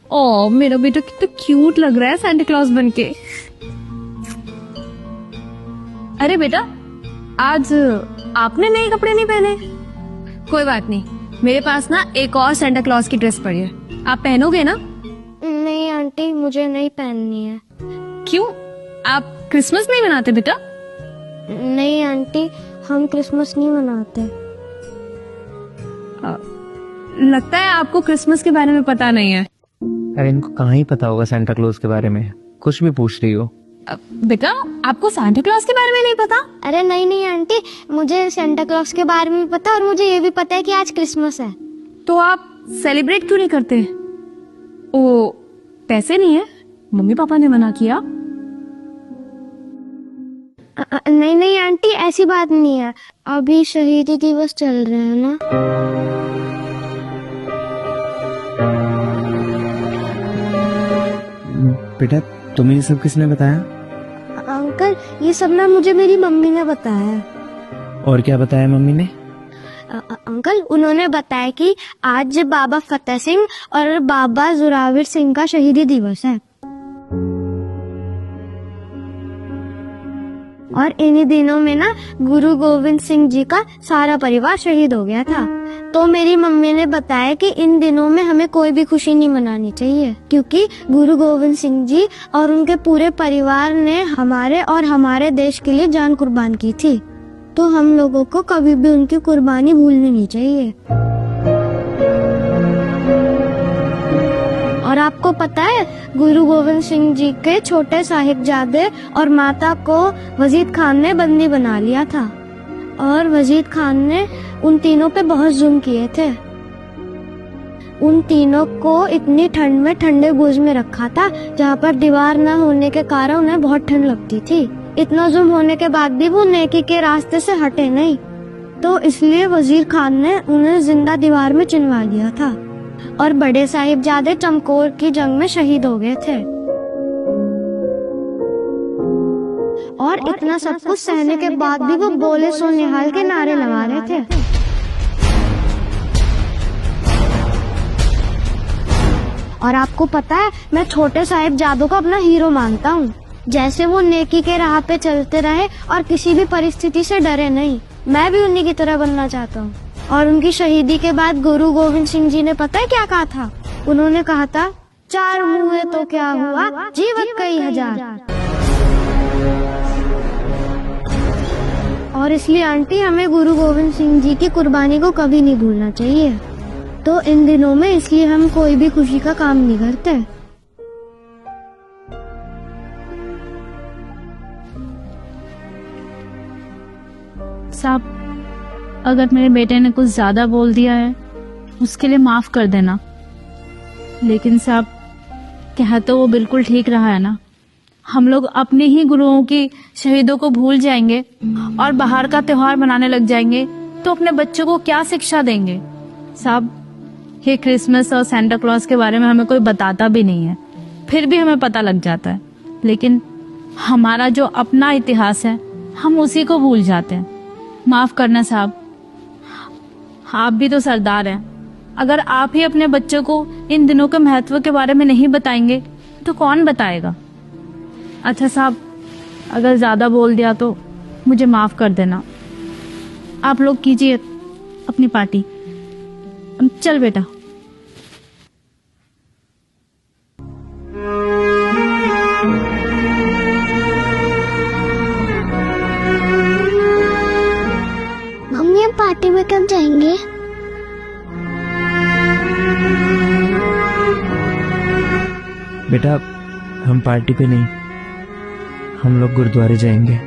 ओ मेरा बेटा कितना क्यूट लग रहा है सांता क्लॉज बनके। अरे बेटा, आज आपने नए कपड़े नहीं पहने? कोई बात नहीं, मेरे पास ना एक और सांता क्लॉज की ड्रेस पड़ी है, आप पहनोगे ना? नहीं आंटी, मुझे नहीं पहननी है। क्यों, आप क्रिसमस नहीं मनाते बेटा? नहीं आंटी, हम क्रिसमस नहीं मनाते। लगता है आपको क्रिसमस के बारे में पता नहीं है। अरे इनको कहाँ ही पता होगा सांता क्लॉज के बारे में, कुछ भी पूछ रही हो। बेटा, आपको सांता क्लॉज के बारे में नहीं पता? अरे नहीं आंटी, मुझे सेंटा क्लॉज के बारे में पता, और मुझे ये भी पता है कि आज क्रिसमस है। तो आप सेलिब्रेट क्यों नहीं करते? ओ, पैसे नहीं है, मम्मी पापा ने मना किया? नहीं आंटी, ऐसी बात नहीं है, अभी शहीदी दिवस चल रहे हैं ना। बेटा तुम्हें ये सब किसने बताया? अंकल, ये सब ना मुझे मेरी मम्मी ने बताया। और क्या बताया मम्मी ने? अंकल, उन्होंने बताया कि आज बाबा फतेह सिंह और बाबा जोरावर सिंह का शहीदी दिवस है, और इन्हीं दिनों में ना गुरु गोविंद सिंह जी का सारा परिवार शहीद हो गया था। तो मेरी मम्मी ने बताया कि इन दिनों में हमें कोई भी खुशी नहीं मनानी चाहिए, क्योंकि गुरु गोविंद सिंह जी और उनके पूरे परिवार ने हमारे और हमारे देश के लिए जान कुर्बान की थी। तो हम लोगों को कभी भी उनकी कुर्बानी भूलनी नहीं चाहिए। और आपको पता है, गुरु गोविंद सिंह जी के छोटे साहिबजादे और माता को वजीद खान ने बंदी बना लिया था, और वजीद खान ने उन तीनों पे बहुत जुल्म किए थे। उन तीनों को इतनी ठंड में ठंडे बुर्ज में रखा था, जहाँ पर दीवार न होने के कारण उन्हें बहुत ठंड लगती थी। इतना जुल्म होने के बाद भी वो नेकी के रास्ते से हटे नहीं, तो इसलिए वजीर खान ने उन्हें जिंदा दीवार में चिनवा लिया था, और बड़े साहिबजादे चमकौर की जंग में शहीद हो गए थे। और इतना सब कुछ सहने के बाद भी वो बोले सो निहाल के नारे लगा रहे थे। और आपको पता है, मैं छोटे साहिबजादों को अपना हीरो मानता हूँ। जैसे वो नेकी के राह पे चलते रहे और किसी भी परिस्थिति से डरे नहीं, मैं भी उन्हीं की तरह बनना चाहता हूँ। और उनकी शहीदी के बाद गुरु गोविंद सिंह जी ने पता है क्या कहा था? उन्होंने कहा था, 4 हुए तो क्या हुआ, जीवत कई हजार। और इसलिए आंटी, हमें गुरु गोविंद सिंह जी की कुर्बानी को कभी नहीं भूलना चाहिए। तो इन दिनों में इसलिए हम कोई भी खुशी का काम नहीं करते। साहब, अगर मेरे बेटे ने कुछ ज्यादा बोल दिया है, उसके लिए माफ कर देना। लेकिन साहब, कहा तो वो बिल्कुल ठीक रहा है ना। हम लोग अपने ही गुरुओं की शहीदों को भूल जाएंगे और बाहर का त्योहार मनाने लग जाएंगे, तो अपने बच्चों को क्या शिक्षा देंगे? साहब, ये क्रिसमस और सांता क्लॉज के बारे में हमें कोई बताता भी नहीं है, फिर भी हमें पता लग जाता है। लेकिन हमारा जो अपना इतिहास है, हम उसी को भूल जाते हैं। माफ करना साहब, आप भी तो सरदार हैं। अगर आप ही अपने बच्चों को इन दिनों के महत्व के बारे में नहीं बताएंगे, तो कौन बताएगा? अच्छा साहब, अगर ज्यादा बोल दिया तो मुझे माफ कर देना। आप लोग कीजिए अपनी पार्टी। चल बेटा। मम्मी, हम पार्टी में कब जाएंगे? बेटा हम पार्टी पे नहीं, हम लोग गुरुद्वारे जाएंगे।